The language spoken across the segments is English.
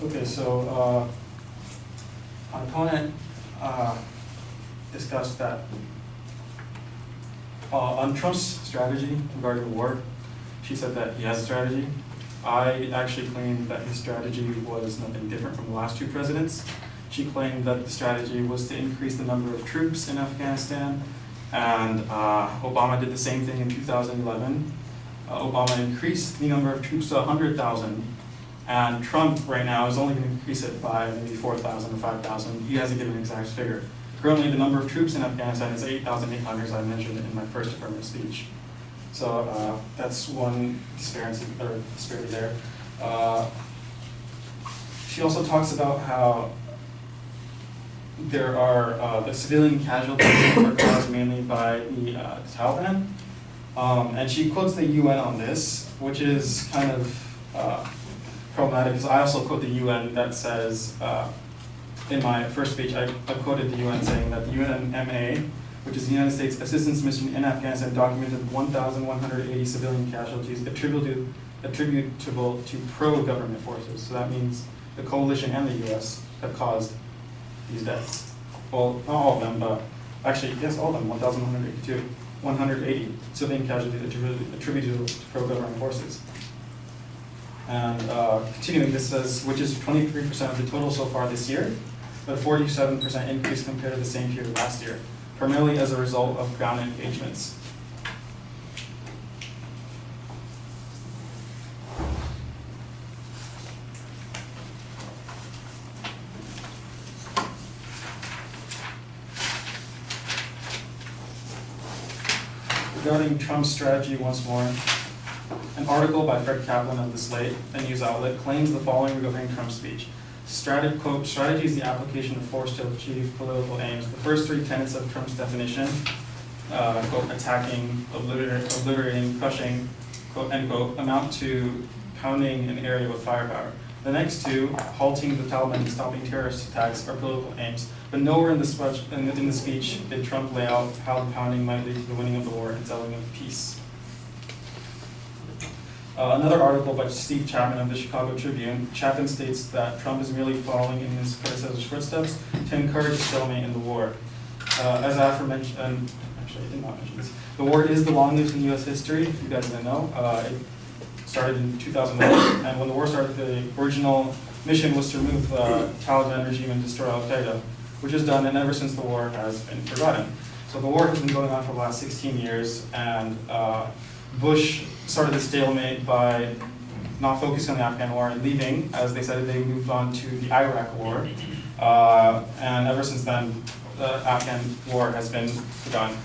Okay, so my opponent discussed that on Trump's strategy regarding the war, she said that he has a strategy. I actually claimed that his strategy was nothing different from the last two presidents. She claimed that the strategy was to increase the number of troops in Afghanistan, and Obama did the same thing in 2011. Obama increased the number of troops to 100,000, and Trump right now is only going to increase it by maybe 4,000 or 5,000. He hasn't given an exact figure. Currently, the number of troops in Afghanistan is 8,800, as I mentioned in my first affirmative speech. So that's one disparity there. She also talks about how there are the civilian casualties are caused mainly by the Taliban. And she quotes the UN on this, which is kind of problematic, because I also quote the UN that says, in my first speech, I quoted the UN saying that the UNMA, which is the United States Assistance Mission in Afghanistan, documented 1,180 civilian casualties attributable to pro-government forces. So that means the coalition and the US have caused these deaths. Well, not all of them, but actually, yes, all of them, 1,180 civilian casualties attributable to pro-government forces. And continuing, this says, which is 23% of the total so far this year, but a 47% increase compared to the same period last year, primarily as a result of ground engagements. Regarding Trump's strategy once more, an article by Fred Kaplan of The Slate, a news outlet, claims the following regarding Trump's speech. Quote, strategy is the application of force to achieve political aims. The first three tenets of Trump's definition, quote, attacking, obliterating, crushing, quote, end quote, amount to pounding an area with firepower. The next two, halting the Taliban and stopping terrorist attacks, are political aims. But nowhere in the speech did Trump lay out how the pounding might lead to the winning of the war and settling of peace. Another article by Steve Chapman of the Chicago Tribune, Chapman states that Trump is merely following in his predecessor's footsteps to encourage stalemate in the war. As aforementioned, actually I did not mention this, the war is the longest in U.S. history, if you guys didn't know. It started in 2001, and when the war started, the original mission was to remove the Taliban regime and destroy Al-Qaeda, which is done, and ever since the war has been forgotten. So the war has been going on for the last 16 years, and Bush started the stalemate by not focusing on the Afghan war and leaving. As they said, they moved on to the Iraq war. And ever since then, the Afghan war has been begun.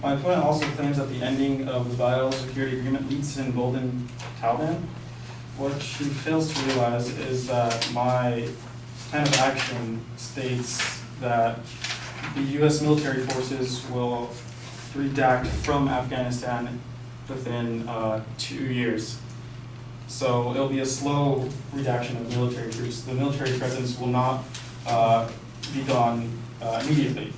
My opponent also claims that the ending of the biosecurity agreement leads to embolden Taliban. What she fails to realize is that my plan of action states that the U.S. military forces will redact from Afghanistan within 2 years. So it'll be a slow redaction of military troops. The military presence will not be gone immediately.